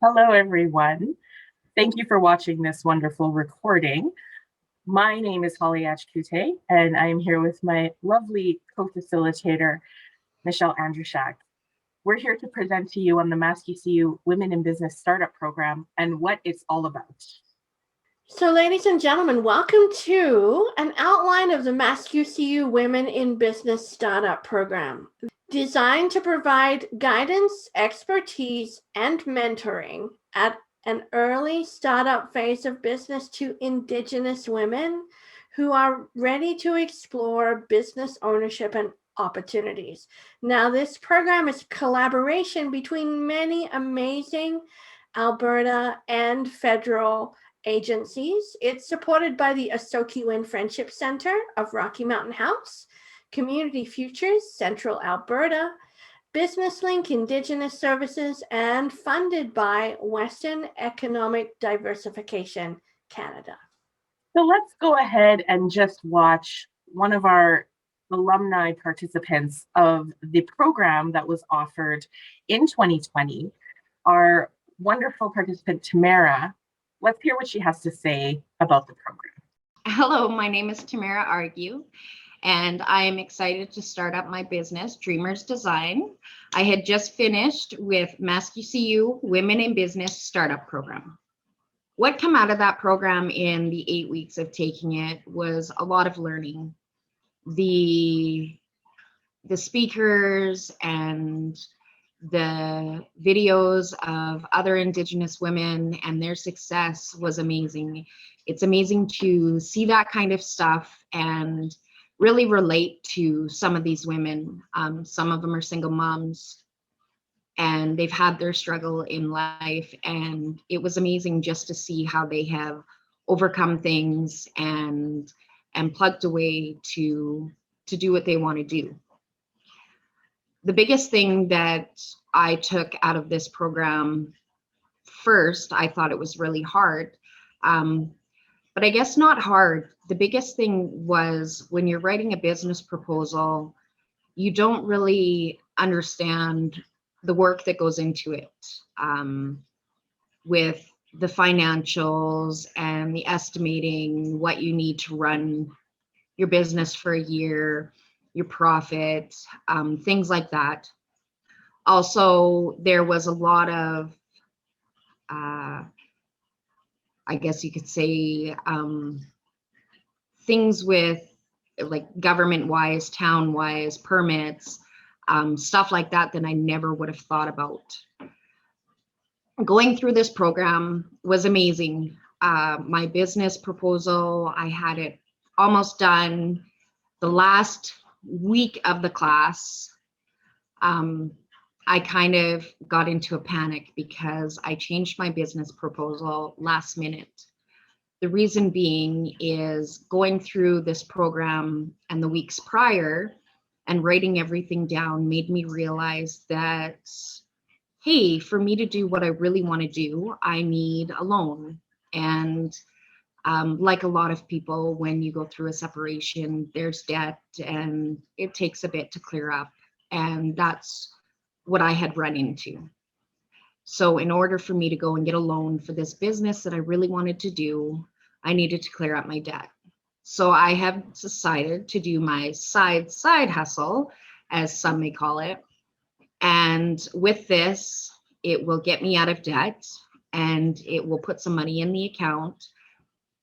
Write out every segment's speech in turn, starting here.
Hello, everyone. Thank you for watching this wonderful recording. My name is Holly Kute, and I am here with my lovely co-facilitator, Michelle Andrushak. We're here to present to you on the Maskawisiw Women in Business Startup Program and what it's all about. So, ladies and gentlemen, welcome to an outline of the Maskawisiw Women in Business Startup Program, designed to provide guidance, expertise, and mentoring at an early startup phase of business to Indigenous women who are ready to explore business ownership and opportunities. Now, this program is collaboration between many amazing Alberta and federal agencies. It's supported by the Mus-Kow-See-You Friendship Center of Rocky Mountain House, Community Futures, Central Alberta, Business Link Indigenous Services, and funded by Western Economic Diversification Canada. So let's go ahead and just watch one of our alumni participants of the program that was offered in 2020, our wonderful participant, Tamara. Let's hear what she has to say about the program. Hello, my name is Tamara Argue, and I am excited to start up my business, Dreamers Design. I had just finished with Maskawisiw Women in Business Startup Program. What came out of that program in the 8 weeks of taking it was a lot of learning. The speakers and the videos of other Indigenous women and their success was amazing. It's amazing to see that kind of stuff and really relate to some of these women. Some of them are single moms and they've had their struggle in life, and it was amazing just to see how they have overcome things and plugged away to do what they want to do. The biggest thing that I took out of this program, first, I thought it was really hard, but I guess not hard. The biggest thing was when you're writing a business proposal, you don't really understand the work that goes into it, with the financials and the estimating what you need to run your business for a year, your profit, things like that. Also, there was a lot of, I guess you could say, things with like government-wise, town-wise, permits, stuff like that I never would have thought about. Going through this program was amazing. My business proposal, I had it almost done. The last week of the class, I kind of got into a panic because I changed my business proposal last minute. The reason being is going through this program and the weeks prior and writing everything down made me realize that, hey, for me to do what I really want to do, I need a loan. And like a lot of people, when you go through a separation, there's debt and it takes a bit to clear up. And that's what I had run into. So in order for me to go and get a loan for this business that I really wanted to do, I needed to clear up my debt. So I have decided to do my side hustle, as some may call it. And with this, it will get me out of debt and it will put some money in the account.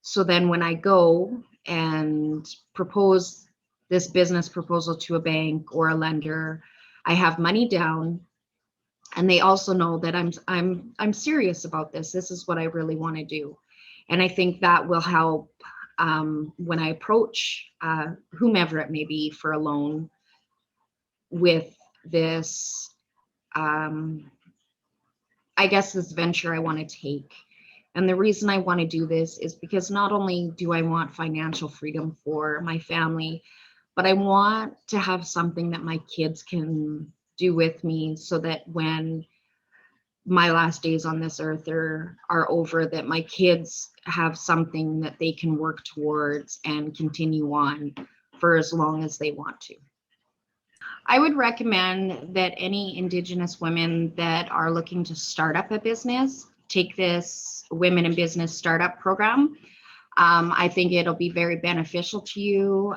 So then when I go and propose this business proposal to a bank or a lender, I have money down, and they also know that I'm serious about this. This is what I really want to do. And I think that will help when I approach whomever it may be for a loan with this, I guess, this venture I want to take. And the reason I want to do this is because not only do I want financial freedom for my family, but I want to have something that my kids can do with me so that when my last days on this earth are over, that my kids have something that they can work towards and continue on for as long as they want to. I would recommend that any Indigenous women that are looking to start up a business take this Women in Business Startup Program. I think it'll be very beneficial to you.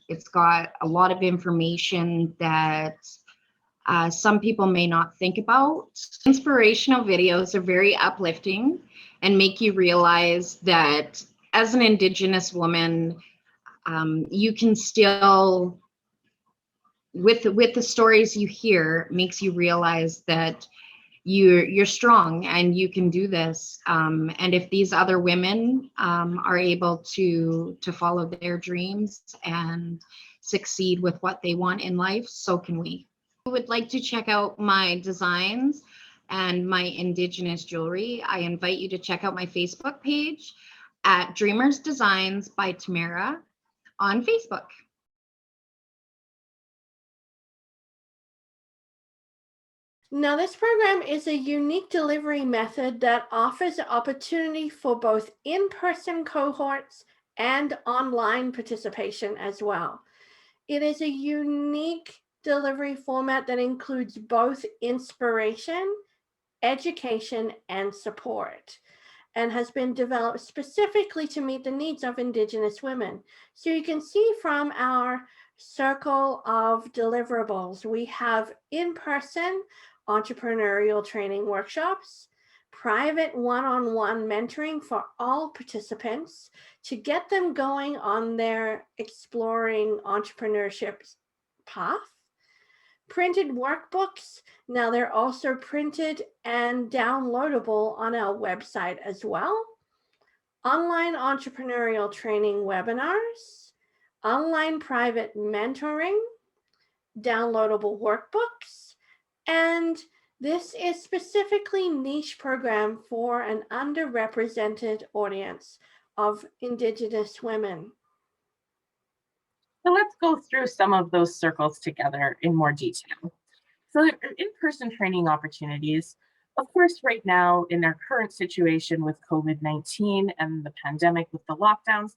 It's got a lot of information that some people may not think about. Inspirational videos are very uplifting and make you realize that as an Indigenous woman, you can still, with the stories you hear, makes you realize that you're strong and you can do this. And if these other women are able to follow their dreams and succeed with what they want in life, so can we. If you would like to check out my designs and my Indigenous jewelry, I invite you to check out my Facebook page at Dreamers Designs by Tamara on Facebook. Now, this program is a unique delivery method that offers the opportunity for both in-person cohorts and online participation as well. It is a unique delivery format that includes both inspiration, education, and support, and has been developed specifically to meet the needs of Indigenous women. So you can see from our circle of deliverables, we have in-person entrepreneurial training workshops, private one-on-one mentoring for all participants to get them going on their exploring entrepreneurship path, printed workbooks. Now they're also printed and downloadable on our website as well. Online entrepreneurial training webinars, online private mentoring, downloadable workbooks, and this is specifically niche program for an underrepresented audience of Indigenous women. So let's go through some of those circles together in more detail. So in-person training opportunities, of course, right now in our current situation with COVID-19 and the pandemic with the lockdowns,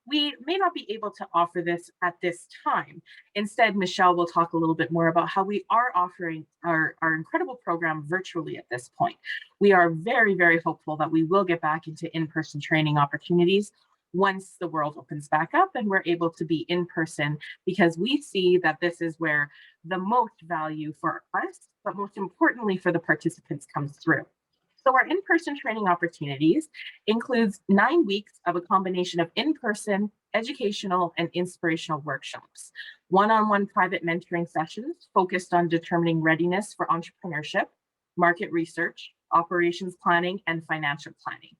we may not be able to offer this at this time. Instead, Michelle will talk a little bit more about how we are offering our incredible program virtually at this point. We are very, very hopeful that we will get back into in-person training opportunities once the world opens back up and we're able to be in person, because we see that this is where the most value for us, but most importantly for the participants, comes through. So our in-person training opportunities includes 9 weeks of a combination of in-person, educational, and inspirational workshops, one-on-one private mentoring sessions focused on determining readiness for entrepreneurship, market research, operations planning, and financial planning.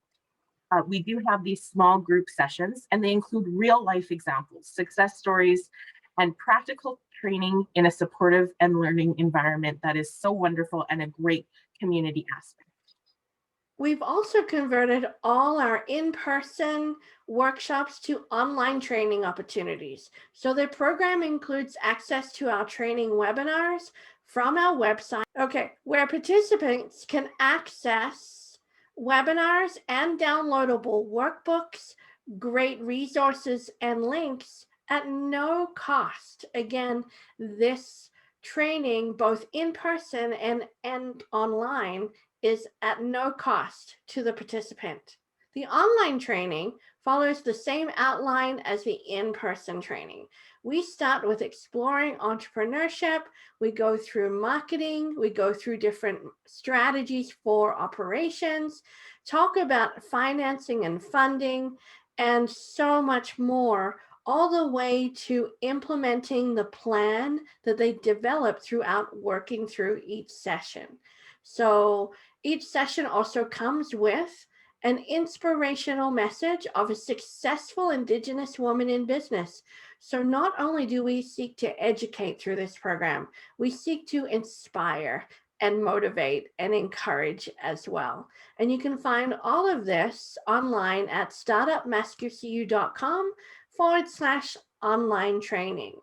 We do have these small group sessions, and they include real life examples, success stories, and practical training in a supportive and learning environment that is so wonderful and a great community aspect. We've also converted all our in-person workshops to online training opportunities. So the program includes access to our training webinars from our website, where participants can access webinars and downloadable workbooks, great resources and links at no cost. Again, this training, both in person and online, is at no cost to the participant. The online training follows the same outline as the in-person training. We start with exploring entrepreneurship, we go through marketing, we go through different strategies for operations, talk about financing and funding, and so much more, all the way to implementing the plan that they develop throughout working through each session. So each session also comes with an inspirational message of a successful Indigenous woman in business. So not only do we seek to educate through this program, we seek to inspire and motivate and encourage as well. And you can find all of this online at startupmaskawisiw.com/online training.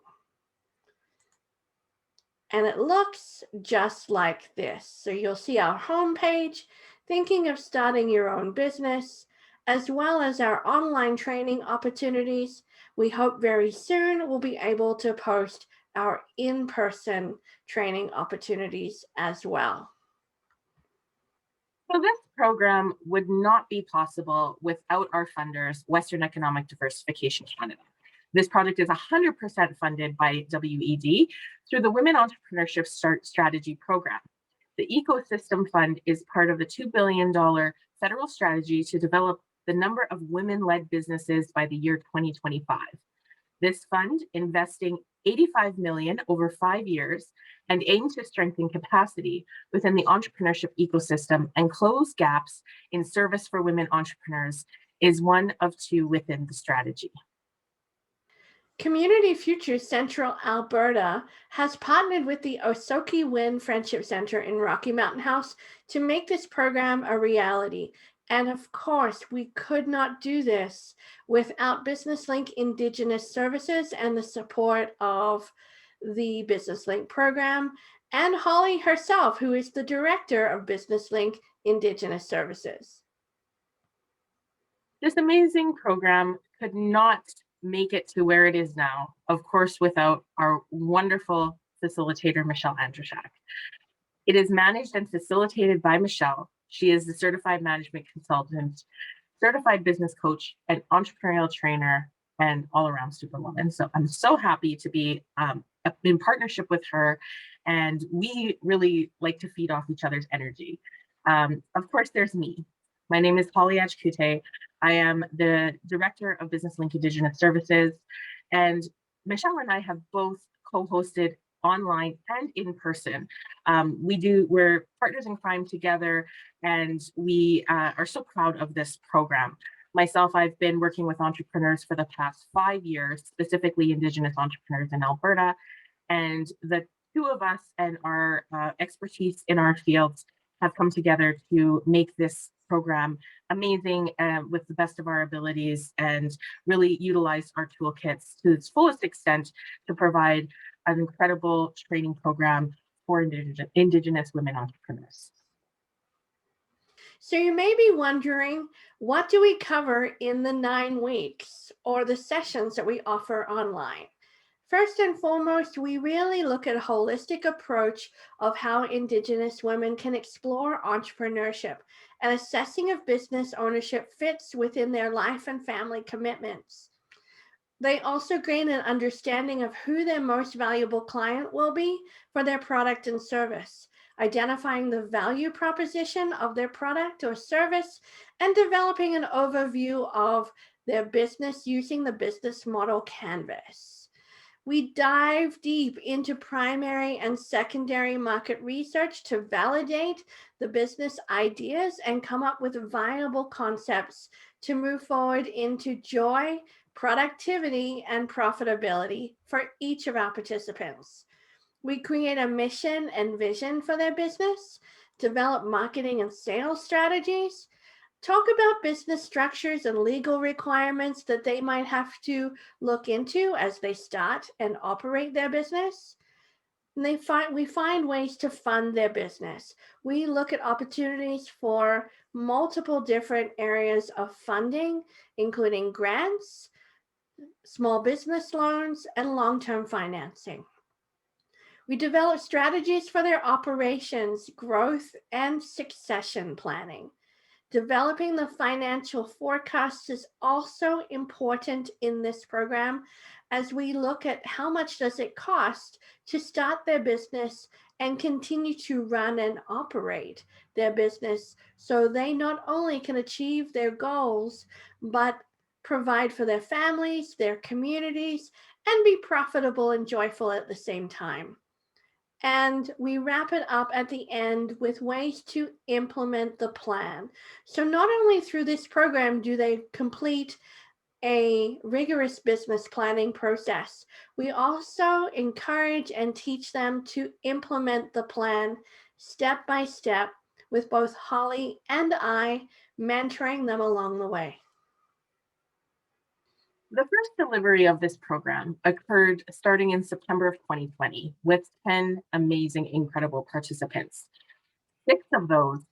And it looks just like this. So you'll see our homepage, thinking of starting your own business, as well as our online training opportunities. We hope very soon we'll be able to post our in-person training opportunities as well. So this program would not be possible without our funders, Western Economic Diversification Canada. This project is 100% funded by WED through the Women Entrepreneurship Strategy Program. The Ecosystem Fund is part of the $2 billion federal strategy to develop the number of women-led businesses by the year 2025. This fund, investing $85 million over 5 years, and aims to strengthen capacity within the entrepreneurship ecosystem and close gaps in service for women entrepreneurs, is one of two within the strategy. Community Futures Central Alberta has partnered with the Osoki Wind Friendship Center in Rocky Mountain House to make this program a reality. And of course, we could not do this without Business Link Indigenous Services and the support of the Business Link program, and Holly herself, who is the director of Business Link Indigenous Services. This amazing program could not make it to where it is now, of course, without our wonderful facilitator, Michelle Andruszak. It is managed and facilitated by Michelle. She is the certified management consultant, certified business coach, and entrepreneurial trainer, and all-around superwoman. So I'm so happy to be in partnership with her, and we really like to feed off each other's energy. Of course, there's me. My name is Holly Kute. I am the Director of Business Link Indigenous Services, and Michelle and I have both co-hosted online and in person. We're partners in crime together, and we are so proud of this program. Myself, I've been working with entrepreneurs for the past 5 years, specifically Indigenous entrepreneurs in Alberta, and the two of us and our expertise in our fields have come together to make this program amazing with the best of our abilities, and really utilize our toolkits to its fullest extent to provide an incredible training program for Indigenous women entrepreneurs. So you may be wondering, what do we cover in the 9 weeks or the sessions that we offer online? First and foremost, we really look at a holistic approach of how Indigenous women can explore entrepreneurship, and assessing if business ownership fits within their life and family commitments. They also gain an understanding of who their most valuable client will be for their product and service, identifying the value proposition of their product or service, and developing an overview of their business using the business model canvas. We dive deep into primary and secondary market research to validate the business ideas and come up with viable concepts to move forward into joy, productivity, and profitability for each of our participants. We create a mission and vision for their business, develop marketing and sales strategies, talk about business structures and legal requirements that they might have to look into as they start and operate their business. And we find ways to fund their business. We look at opportunities for multiple different areas of funding, including grants, small business loans, and long-term financing. We develop strategies for their operations, growth, and succession planning. Developing the financial forecast is also important in this program, as we look at how much does it cost to start their business and continue to run and operate their business, so they not only can achieve their goals, but provide for their families, their communities, and be profitable and joyful at the same time. And we wrap it up at the end with ways to implement the plan. So not only through this program do they complete a rigorous business planning process, we also encourage and teach them to implement the plan step by step, with both Holly and I mentoring them along the way. The first delivery of this program occurred starting in September of 2020 with 10 amazing, incredible participants. 6 of those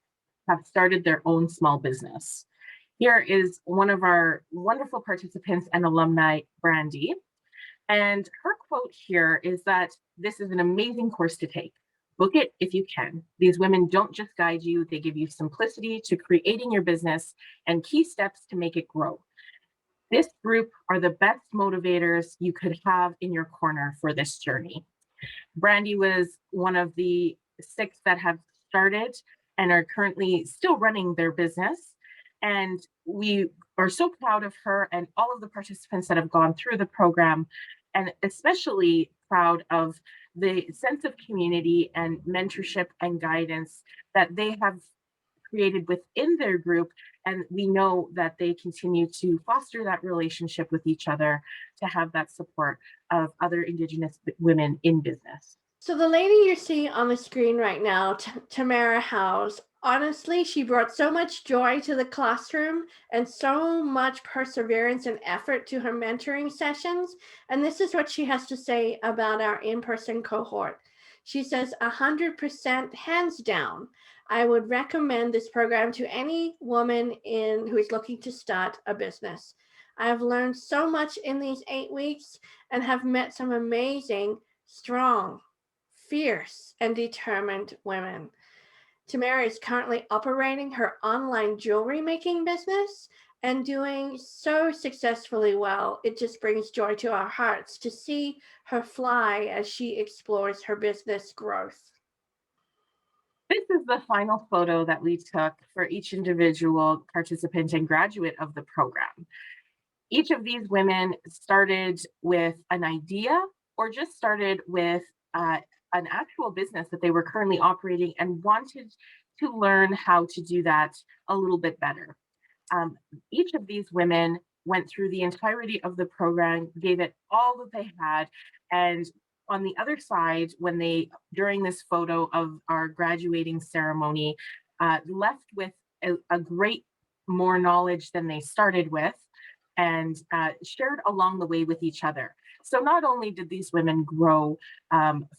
have started their own small business. Here is one of our wonderful participants and alumni, Brandy. And her quote here is that this is an amazing course to take. Book it if you can. These women don't just guide you, they give you simplicity to creating your business and key steps to make it grow. This group are the best motivators you could have in your corner for this journey. Brandy was one of the 6 that have started and are currently still running their business. And we are so proud of her and all of the participants that have gone through the program, and especially proud of the sense of community and mentorship and guidance that they have created within their group. And we know that they continue to foster that relationship with each other to have that support of other Indigenous women in business. So the lady you see on the screen right now, Tamara Howes, honestly, she brought so much joy to the classroom and so much perseverance and effort to her mentoring sessions. And this is what she has to say about our in-person cohort. She says, 100% hands down, I would recommend this program to any woman who is looking to start a business. I have learned so much in these 8 weeks and have met some amazing, strong, fierce, and determined women. Tamara is currently operating her online jewelry making business and doing so successfully well. It just brings joy to our hearts to see her fly as she explores her business growth. This is the final photo that we took for each individual participant and graduate of the program. Each of these women started with an idea or just started with an actual business that they were currently operating and wanted to learn how to do that a little bit better. Each of these women went through the entirety of the program, gave it all that they had, and on the other side, when they, during this photo of our graduating ceremony, left with a great more knowledge than they started with, and shared along the way with each other. So not only did these women grow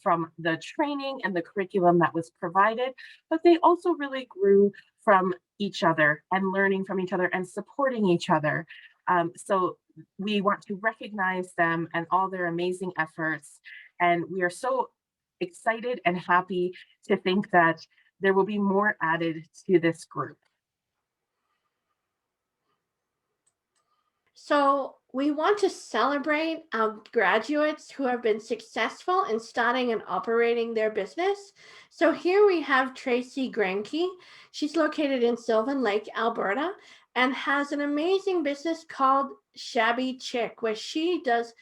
from the training and the curriculum that was provided, but they also really grew from each other and learning from each other and supporting each other. So we want to recognize them and all their amazing efforts. And we are so excited and happy to think that there will be more added to this group. So we want to celebrate our graduates who have been successful in starting and operating their business. So here we have Tracy Granke. She's located in Sylvan Lake, Alberta, and has an amazing business called Shabby Chick, where she does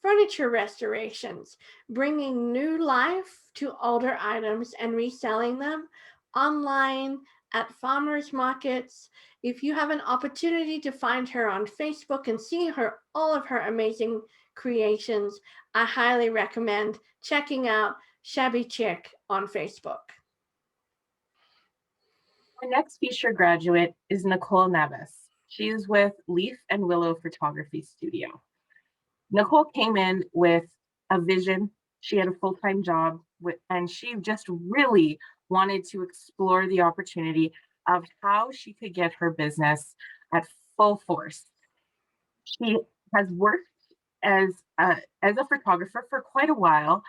furniture restorations, bringing new life to older items and reselling them online at farmers markets. If you have an opportunity to find her on Facebook and see all of her amazing creations, I highly recommend checking out Shabby Chick on Facebook. Our next featured graduate is Nicole Nevis. She is with Leaf and Willow Photography Studio. Nicole came in with a vision. She had a full-time job and she just really wanted to explore the opportunity of how she could get her business at full force. She has worked as a photographer for quite a while,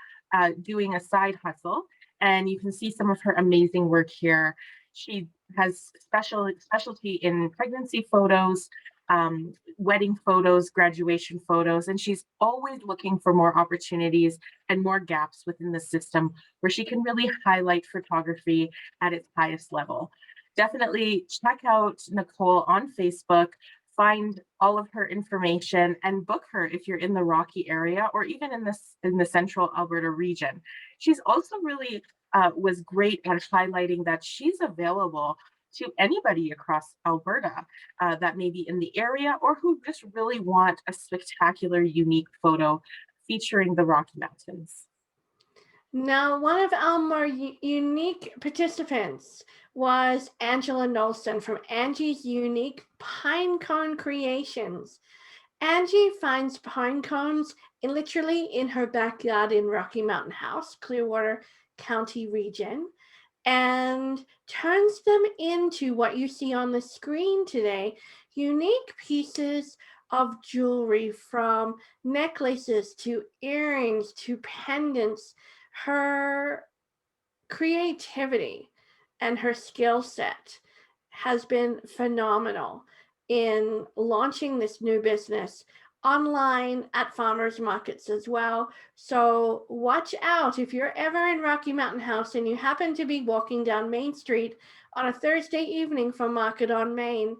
doing a side hustle, and you can see some of her amazing work here. She has specialty in pregnancy photos, wedding photos, graduation photos, and she's always looking for more opportunities and more gaps within the system where she can really highlight photography at its highest level. Definitely check out Nicole on Facebook, find all of her information, and book her if you're in the Rocky area or even in the central Alberta region. She's also really was great at highlighting that she's available to anybody across Alberta that may be in the area or who just really want a spectacular, unique photo featuring the Rocky Mountains. Now, one of our more unique participants was Angela Nolson from Angie's Unique Pinecone Creations. Angie finds pine cones literally in her backyard in Rocky Mountain House, Clearwater County region, and turns them into what you see on the screen today, unique pieces of jewelry, from necklaces to earrings to pendants. Her creativity and her skill set has been phenomenal in launching this new business online at farmers markets as well. So watch out if you're ever in Rocky Mountain House and you happen to be walking down Main Street on a Thursday evening from Market on Main.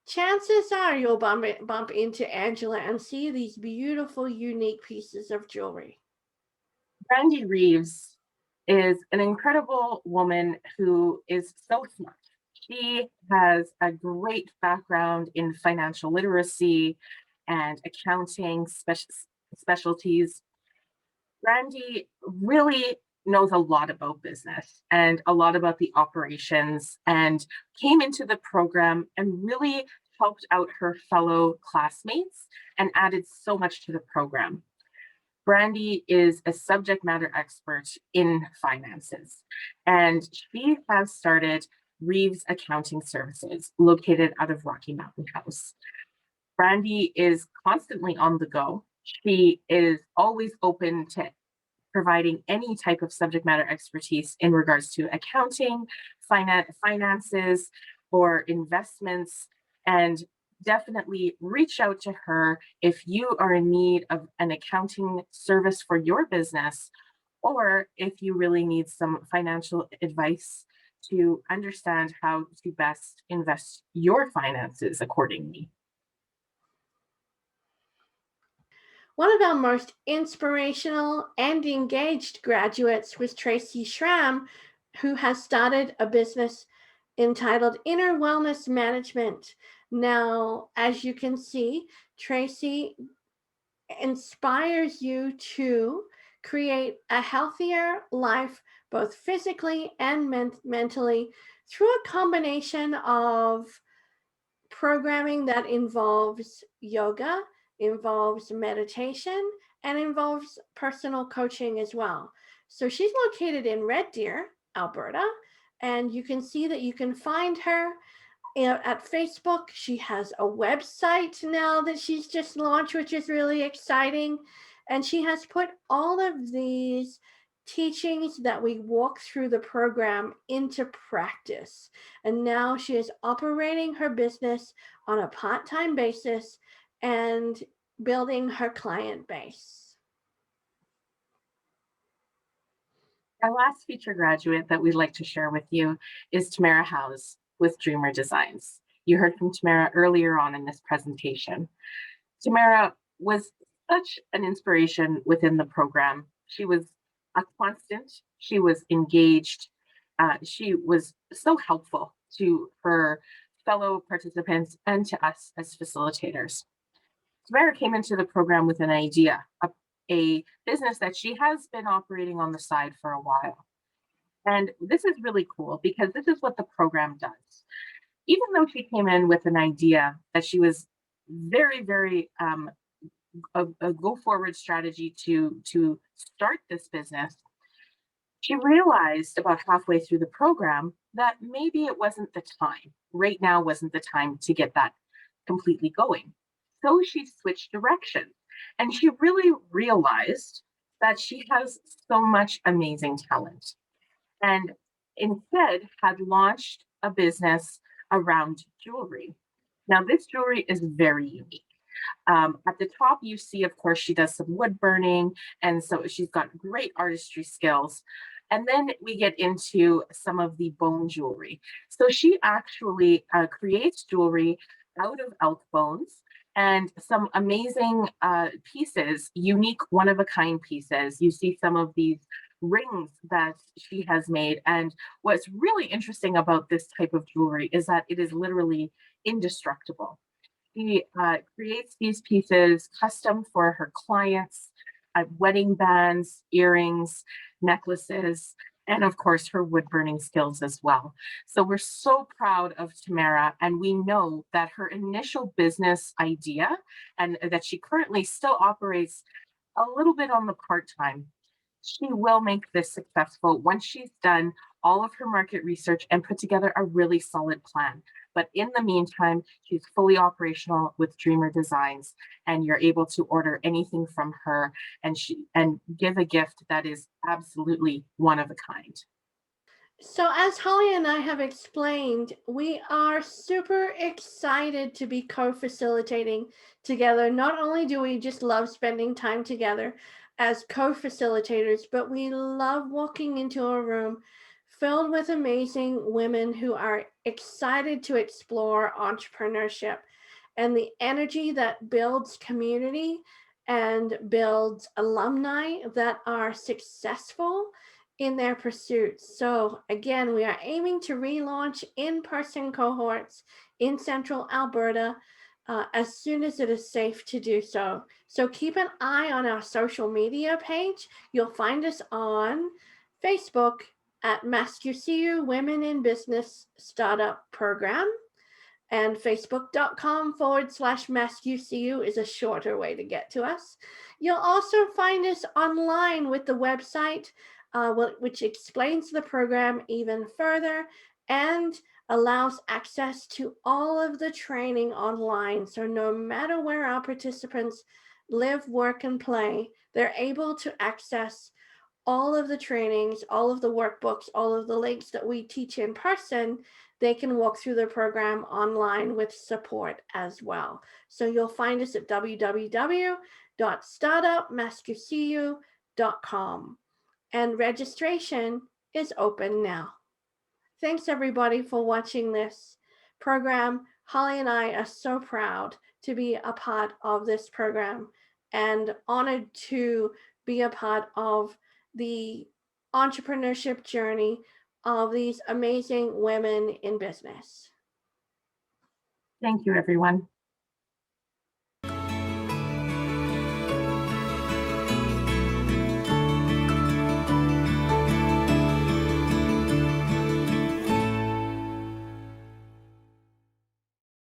Chances are you'll bump into Angela and see these beautiful, unique pieces of jewelry. Brandy Reeves is an incredible woman who is so smart. She has a great background in financial literacy and accounting specialties. Brandy really knows a lot about business and a lot about the operations, and came into the program and really helped out her fellow classmates and added so much to the program. Brandy is a subject matter expert in finances, and she has started Reeves Accounting Services, located out of Rocky Mountain House. Brandy is constantly on the go. She is always open to providing any type of subject matter expertise in regards to accounting, finances, or investments, and definitely reach out to her if you are in need of an accounting service for your business, or if you really need some financial advice to understand how to best invest your finances accordingly. One of our most inspirational and engaged graduates was Tracy Schramm, who has started a business entitled Inner Wellness Management. Now, as you can see, Tracy inspires you to create a healthier life, both physically and mentally, through a combination of programming that involves yoga, involves meditation, and involves personal coaching as well. So she's located in Red Deer, Alberta, and you can see that you can find her at Facebook. She has a website now that she's just launched, which is really exciting. And she has put all of these teachings that we walk through the program into practice. And now she is operating her business on a part-time basis and building her client base. Our last feature graduate that we'd like to share with you is Tamara Howes with Dreamer Designs. You heard from Tamara earlier on in this presentation. Tamara was such an inspiration within the program. She was a constant, she was engaged, she was so helpful to her fellow participants and to us as facilitators. Tamara came into the program with an idea, a business that she has been operating on the side for a while. And this is really cool because this is what the program does. Even though she came in with an idea that she was very a go forward strategy to start this business, she realized about halfway through the program that maybe it wasn't the time. Right now wasn't the time to get that completely going. So she switched directions, and she really realized that she has so much amazing talent, and instead had launched a business around jewelry. Now, this jewelry is very unique. At the top, you see, of course, she does some wood burning, and so she's got great artistry skills. And then we get into some of the bone jewelry. So she actually creates jewelry out of elk bones and some amazing pieces, unique one-of-a-kind pieces. You see some of these rings that she has made. And what's really interesting about this type of jewelry is that it is literally indestructible. She creates these pieces custom for her clients, wedding bands, earrings, necklaces, and of course her wood burning skills as well. So we're so proud of Tamara, and we know that her initial business idea, and that she currently still operates a little bit on the part-time, she will make this successful once she's done all of her market research and put together a really solid plan. But in the meantime, she's fully operational with Dreamer Designs, and you're able to order anything from her and give a gift that is absolutely one of a kind. So, as Holly and I have explained, we are super excited to be co facilitating together. Not only do we just love spending time together as co facilitators, but we love walking into a room filled with amazing women who are excited to explore entrepreneurship and the energy that builds community and builds alumni that are successful in their pursuits. So again, we are aiming to relaunch in-person cohorts in Central Alberta as soon as it is safe to do so. So keep an eye on our social media page. You'll find us on Facebook at Maskawisiw Women in Business Startup Program. And facebook.com/Maskawisiw is a shorter way to get to us. You'll also find us online with the website, which explains the program even further and allows access to all of the training online. So no matter where our participants live, work, and play, they're able to access all of the trainings, all of the workbooks, all of the links that we teach in person. They can walk through the program online with support as well. So you'll find us at www.startupmaskawisiw.com. And registration is open now. Thanks everybody for watching this program. Holly and I are so proud to be a part of this program and honored to be a part of the entrepreneurship journey of these amazing women in business. Thank you, everyone.